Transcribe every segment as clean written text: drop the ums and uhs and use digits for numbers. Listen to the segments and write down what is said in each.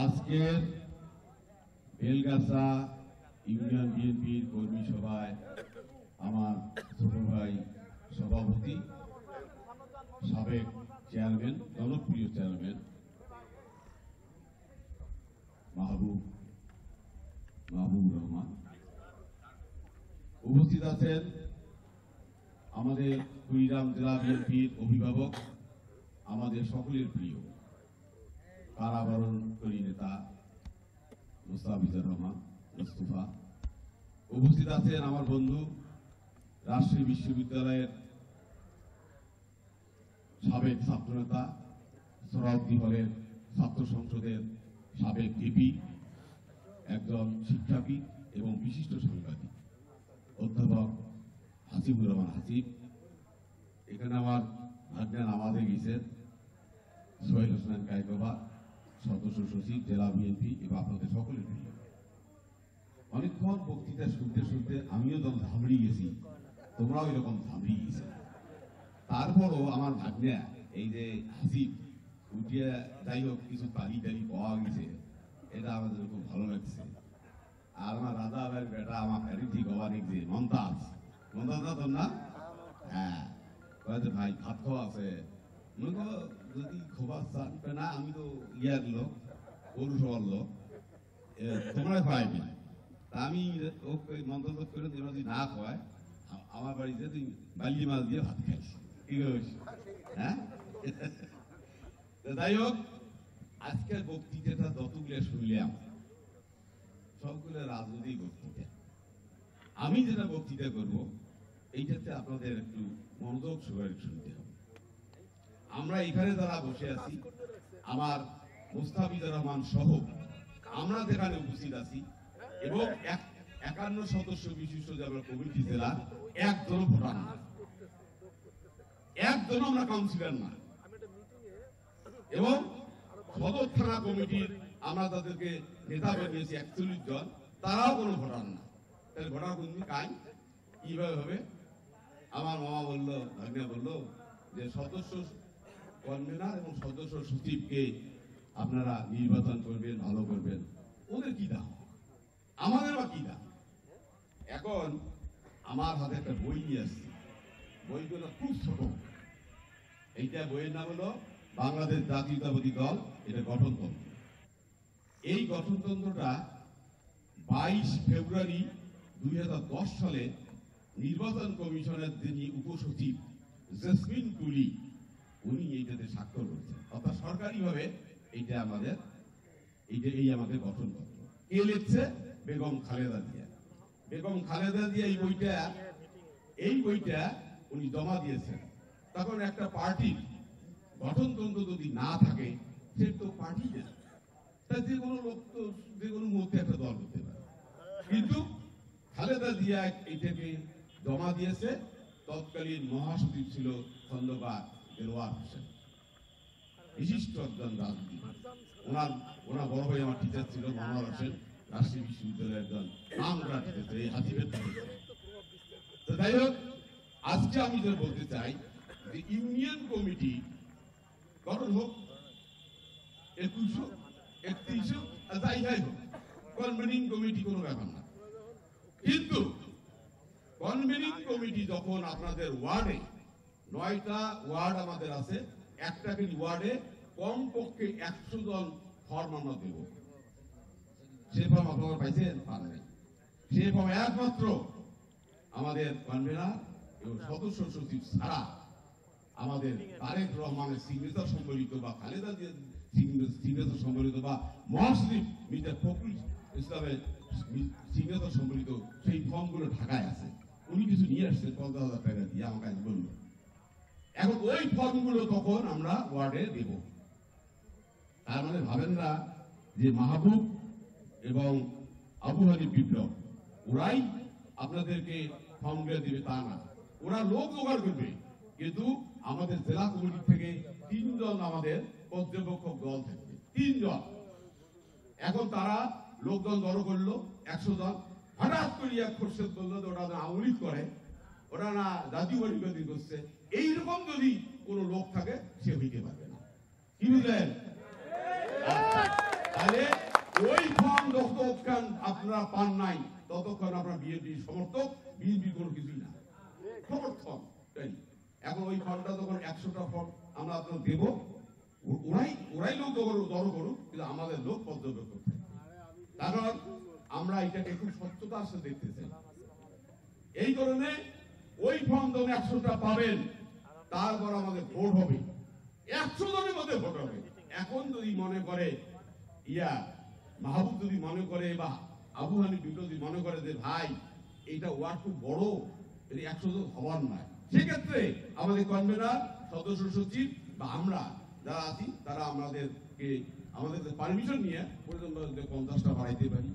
আজকের বেলগাছা ইউনিয়ন বিএনপির কর্মী সভায় আমার ছোট ভাই সভাপতি সাবেক চেয়ারম্যান জনপ্রিয় চেয়ারম্যান মাহবুব রহমান উপস্থিত আছেন। আমাদের কুড়িগ্রাম জেলা বিএনপির অভিভাবক, আমাদের সকলের প্রিয় কারাবরণকারী নেতা মুস্তাফিজুর রহমান মুস্তফা। উপস্থিত আছেন আমার বন্ধু রাজশাহী বিশ্ববিদ্যালয়ের সাবেক ছাত্রনেতা, সোহরাওয়ার্দী হলের ছাত্র সংসদের সাবেক ভিপি, একজন শিক্ষাবিদ এবং বিশিষ্ট সাংবাদিক অধ্যাপক হাসিবুর রহমান হাসিব। এখানে আমার ভাগ্নে নামাজে গেছেন সোহেল হোসেন কায়কোবা, সদস্য সচিব জেলা বিএনপি, এবং আপনাদের সকলের প্রিয়। অনেকক্ষণ বক্তৃতা শুনতে শুনতে আমিও তখন ঝামড়ি গেছি, তোমরাও এরকম ঝামড়ি গেছে। তারপরও আমার ভাগ্নে এই যে হাসিব উঠিয়ে যাই হোক কিছু তালি টালি পাওয়া গেছে, এটা আমাদের খুব ভালো লাগছে। আর আমার রাজা ভাইয়ের বেটা আমার ঠিক হওয়া দেখছে মমতাজ তোর না? হ্যাঁ, ভাই ভাত খাওয়া আছে যদি খোবা চান না, আমি তো ইয়ার লোক পৌরসভার লোক, তোমরা খাওয়াইবি। তা আমি মন্ত্র করে তোমরা যদি না খাওয়ায় আমার বাড়িতে তুই বাল্লি মাছ দিয়ে ভাত খাইস, কি করিস? হ্যাঁ, যাই হোক, আজকের বক্তৃতাটা যতগুলো শুনলাম সবগুলো রাজনৈতিক বক্তৃতা। আমি যেটা বক্তৃতা করব এইটাতে আপনাদের একটু মনোযোগ সহকারে শুনতে হবে। আমরা এখানে যারা বসে আছি, আমার মুস্তাফিজুর রহমান সহ আমরা যেখানে উপস্থিত আছি, এবং 51 সদস্য বিশিষ্ট যে আমরা কমিটি জেলা, একজনও ভোটার না, একজনও আমরা কাউন্সিলর না, এবং সদর থানা কমিটির আমরা তাদেরকে নেতা বানিয়েছি 41 জন, তারাও কোনো ভোটার না। তাহলে ভোটার কোন কাই কিভাবে হবে? আমার মামা বললো, ভাগ্নে বললো যে সদস্য কনভেনার এবং সদস্য সচিবকে আপনারা নির্বাচন করবেন, ভালো করবেন। ওদের কি দাম, আমাদের বা কি দাম? এখন আমার হাতে একটা বই নিয়ে আসছি, বইগুলো খুব ছোট। এইটা বইয়ের নাম হলো বাংলাদেশ জাতীয়তাবাদী দল, এটা গঠনতন্ত্র। এই গঠনতন্ত্রটা 22 ফেব্রুয়ারি 2010 সালে নির্বাচন কমিশনের যিনি উপসচিব জেসমিন টুলি, উনি এইটাতে স্বাক্ষর করেছেন। অর্থাৎ সরকারিভাবে এইটা আমাদের গঠনতন্ত্র। কে লিখছে? বেগম খালেদা জিয়া। বেগম খালেদা জিয়া এই বইটা উনি জমা দিয়েছেন। তখন একটা পার্টির গঠনতন্ত্র যদি না থাকে, সে তো পার্টি না, তা যে কোনো লোক তো যে কোনো মুহূর্তে একটা দল হতে পারে। কিন্তু খালেদা জিয়া এইটাকে জমা দিয়েছে। তৎকালীন মহাসচিব ছিল খন্দকার দেলোয়ার হোসেন, বিশিষ্ট একজন রাজনীতিবিদ। ওনার বড় ভাই আমার টিচার ছিল মনোয়ার হোসেন, রাজশাহী বিশ্ববিদ্যালয়ের একজন নামকরা টিচার, এই হাতিবের টিচার। তো যাই হোক, আজকে আমি যেটা বলতে চাই যে ইউনিয়ন কমিটি গঠন হোক 2100, 3100, যাই যাই হোক, কনভেনিং কমিটি কোনো ব্যাপার না। কিন্তু কনভেনিং কমিটি যখন আপনাদের ওয়ার্ডে 9টা ওয়ার্ড আমাদের আছে, একটা ওয়ার্ডে কমপক্ষে 100 জন ফর্ম আমরা দেব। সে ফর্ম আপনারা পাইছেন? পান নাই। সে ফর্ম একমাত্র আমাদের কনভেনার এবং সদস্য সচিব ছাড়া আমাদের তারেক রহমানের সিগনেচার সম্বলিত বা খালেদা জিয়ার সিগনেচার সম্বলিত বা মহাসচিব মির্জা ফখরুল ইসলামের সিগনেচার সম্বলিত সেই ফর্মগুলো ঢাকায় আছে। উনি কিছু নিয়ে আসছেন 50,000 টাকা দিয়ে, আমাকে আজ বলল। এখন ওই ফর্মগুলো তখন আমরা ওয়ার্ডে দেব। তার মানে ভাবেন না যে মাহবুব এবং আবু হানিফ বিপ্লব ওরাই আপনাদেরকে ফর্মগুলো দিবে, তা না। ওরা লোক জোগাড় করবে, কিন্তু আমাদের জেলা কমিটি থেকে 3 জন আমাদের পর্যবেক্ষক দল থাকবে, 3 জন। এখন তারা লোকজন জড়ো করলো 100 জন। হঠাৎ করে এক খোরশেদ বললো যে ওরা না আমলিক করে, ওরা না জাতীয় বাড়ি করছে। এইরকম যদি কোনো লোক থাকে, সে হইতে পারবে না। কি বুঝলেন? তাহলে ওই ফর্ম যতক্ষণ আপনারা পান নাই ততক্ষণ আপনারা বিএনপি সমর্থক, বিএনপি কোনো কিছুই না, সমর্থন। এখন ওই ফর্মটা যখন 100টা ফর্ম আমরা আপনার দেব, ওরাই লোক জড়ো করুক, কিন্তু আমাদের লোক পর্যবেক্ষক থাকবে। কারণ আমরা এটাকে খুব স্বচ্ছতার সাথে দেখতে চাই। এই কারণে ওই ফর্ম যখন 100টা পাবেন, তারপর আমাদের ভোট হবে, 100 জনের মধ্যে ভোট হবে। এখন যদি মনে করে মাহবুব যদি মনে করে বা আবু হানিফ যদি মনে করে যে ভাই এটা ওয়ার্ড খুব বড়, 100 জন হওয়ার নয়, সেক্ষেত্রে আমাদের কনভেনার, সদস্য সচিব বা আমরা যারা আছি তারা আমাদের পারমিশন নিয়ে 50টা বাড়াইতে পারি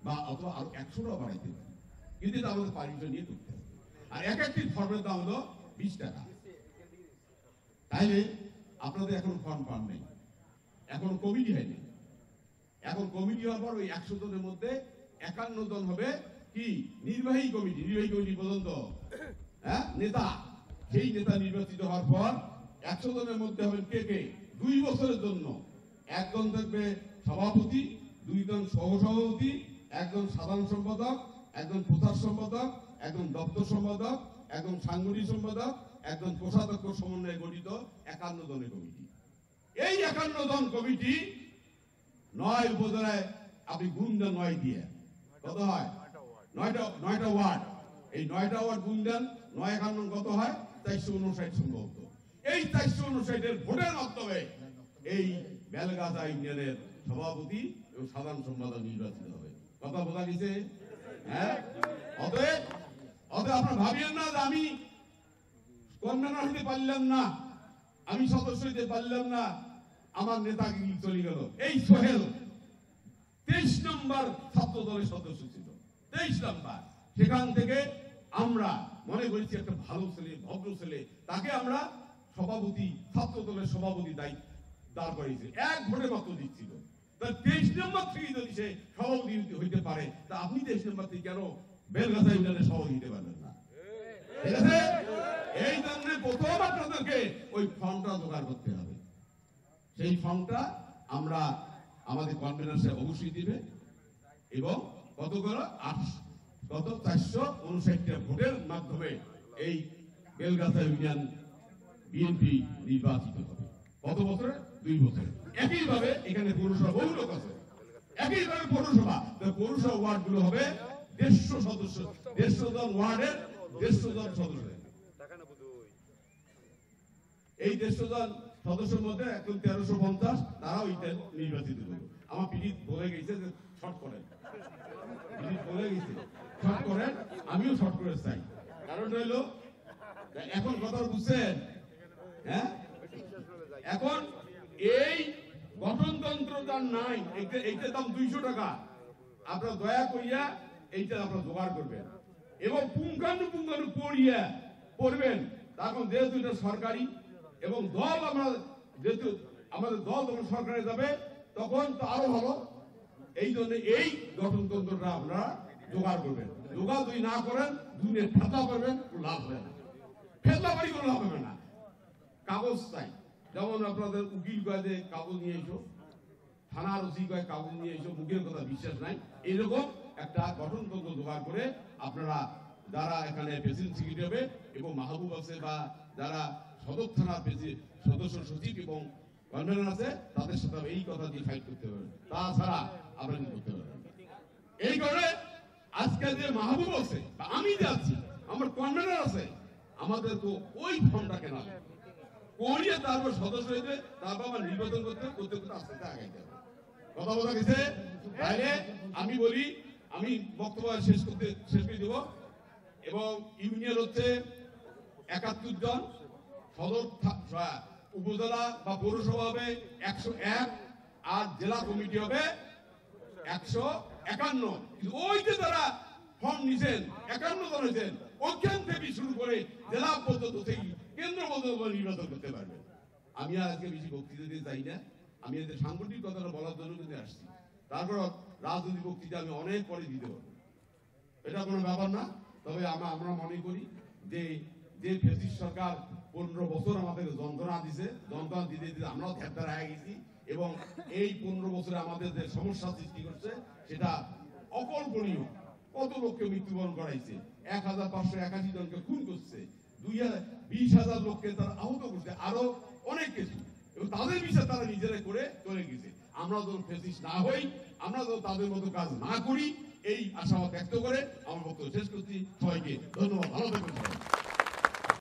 বা অথবা আরো 100টা বাড়াইতে পারি, কিন্তু এটা আমাদের পারমিশন নিয়ে করতে হবে। আর এক একটি ফর্মের দাম হলো 20 টাকা। তাইলে আপনাদের এখন ফর্ম পান নেই, এখন কমিটি হয়নি। এখন কমিটি হওয়ার পর ওই 100 জনের মধ্যে 51 জন হবে কি নির্বাহী কমিটি। নির্বাহী কমিটি পর্যন্ত নেতা, সেই নেতা নির্বাচিত হওয়ার পর 100 জনের মধ্যে হবেন কে 2 বছরের জন্য একজন থাকবে সভাপতি, 2 জন সহসভাপতি, একজন সাধারণ সম্পাদক, একজন প্রচার সম্পাদক, একজন দপ্তর সম্পাদক, একজন সাংগঠনিক সম্পাদক, একজন কোষাধ্যক্ষ সমন্বয়ে গঠিত 51 জনের কমিটি। এই 51 জন কমিটি 9 উপজেলায় আপনি গুণ দেন 9 দিয়ে, কত হয়? 9টা ওয়ার্ড। এই 9টা ওয়ার্ড গুণ দেন 9 51 কত হয়? 459 সম্ভবত। এই 459 ভোটের মাধ্যমে এই বেলগাছা ইউনিয়নের সভাপতি এবং সাধারণ সম্পাদক নির্বাচিত হবে। কথা বোঝা গেছে? হ্যাঁ। অতএব আপনারা ভাবিয়েন না যে আমি কনভেনার হতে পারলাম না, আমি সদস্য হতে পারলাম না, আমার নেতাকে চলে গেল। এই সোহেল 23 নম্বর ছাত্র দলের সদস্য ছিল, 23 নম্বর। সেখান থেকে আমরা মনে করেছি একটা ভালো ছেলে, ভদ্র ছেলে, তাকে আমরা সভাপতি, ছাত্র দলের সভাপতি দাঁড় করিয়েছি, 1 ভোটে মাত্র দিচ্ছিল। 23 নম্বর থেকে যদি সে সভাপতি হইতে পারে, তা আপনি 23 নম্বর থেকে কেন বেলগাছা ইউনিয়নের সভাপতি দিতে পারবেন না? ঠিক আছে? এই জন্য প্রথম আপনাদেরকে ওই ফর্মটা জোগাড় করতে হবে। সেই ফর্মটা আমরা আমাদের কনভেনার সাহেব অবশ্যই দিবে, এবং কতগুলো 459টা ভোটের মাধ্যমে এই বেলগাছা ইউনিয়ন বিএনপি নির্বাচিত হবে। কত বছরে? 2 বছরে। একইভাবে এখানে পৌরসভা বহু লোক আছে, একইভাবে পৌরসভা ওয়ার্ড গুলো হবে 150 সদস্য, 150 জন ওয়ার্ডের 150 জন সদস্য। এই 150 জন সদস্যের মধ্যে এখন 1350 তারাও নির্বাচিত হবে। আমার পিড়িত বলে গেছে যে শর্ট করেন, শর্ট করেন, আমিও শর্ট করে চাই। কারণ হইলো এখন কথা বুঝছেন? হ্যাঁ, এখন এই গঠনতন্ত্র যার নাই, এইটার দাম 200 টাকা। আপনারা দয়া করিয়া এইটা আপনারা জোগাড় করবেন এবং পুঙ্খানুপুঙ্খানু পড়বেন। তখন যেহেতু এটা সরকারি এবং দল, আমরা যেহেতু আমাদের দল যখন সরকারে যাবে তখন তো আরো ভালো। এই জন্য এই গঠনতন্ত্রটা আপনারা জোগাড় করবেন। জোগাড় যদি না করেন, দুনিয়া ফেতলা করবেন, লাভ হবে না। ফেতলা বাড়ি কোনো লাভ হবে না। কাগজ চাই, যেমন আপনাদের উকিল কয় যে কাগজ নিয়ে এসো, থানার ওসি কয় কাগজ নিয়ে এসো, মুখের কথা বিশ্বাস নাই। এইরকম একটা গঠনতন্ত্র জোগাড় করে আপনারা যারা এখানে প্রেসিডেন্ট সেক্রেটারি হবে এবং মাহবুব আছে বা যারা সদর থানার সদস্য সচিব এবং কনভেনার আছে, তাদের সাথে এই কথা দিয়ে ফাইট করতে পারবেন। তাছাড়া আপনারা করতে পারবেন। এই কারণে আজকে যে মাহবুব আছে বা আমি যে আছি, আমার কনভেনার আছে, আমাদের তো ওই ফর্মটা কেনা করিয়ে তারপর সদস্য হইতে, তারপর আমার নির্বাচন করতে করতে আস্তে আস্তে আগাইতে হবে। কথা বলা গেছে? তাইলে আমি বলি, আমি বক্তব্য শেষ করে দেব। এবং ইউনিয়ন হচ্ছে 71 জন, সদর উপজেলা বা পৌরসভা হবে 101, আর জেলা কমিটি হবে 151। ওই যে যারা ফর্ম নিছেন 51 জন হয়েছেন, ওইখান থেকে শুরু করে জেলা পর্যন্ত থেকে কেন্দ্র পর্যন্ত নির্বাচন করতে পারবেন। আমি আর আজকে বেশি বক্তৃতা দিতে চাই না, আমি এদের সাংগঠনিক কথাটা বলার জন্য কিন্তু আসছি। তারপর রাজনৈতিক বক্তৃতা আমি অনেক পরে দিতে পারবো, এটা কোনো ব্যাপার না। তবে আমরা মনে করি যে ফ্যাসিস্ট সরকার 15 বছর আমাদের যন্ত্রণা দিছে, যন্ত্রণা দিতে দিতে আমরাও ধ্যাত্তার হয়ে গেছি এবং এই 15 বছরে আমাদের যে সমস্যা সৃষ্টি করছে সেটা অকল্পনীয়। কত লোককে মৃত্যুবরণ করাইছে, 1581 জনকে খুন করছে, 20,000 লোককে তারা আহত করছে, আরো অনেক কিছু, এবং তাদের বিচার তারা নিজেরা করে চলে গেছে। আমরা তো ফেসিস্ট না হই, আমরা তো তাদের মতো কাজ না করি, এই আশাবাদ ব্যক্ত করে আমার বক্তব্য শেষ করছি। সবাইকে ধন্যবাদ, ভালো থাকবেন সবাই।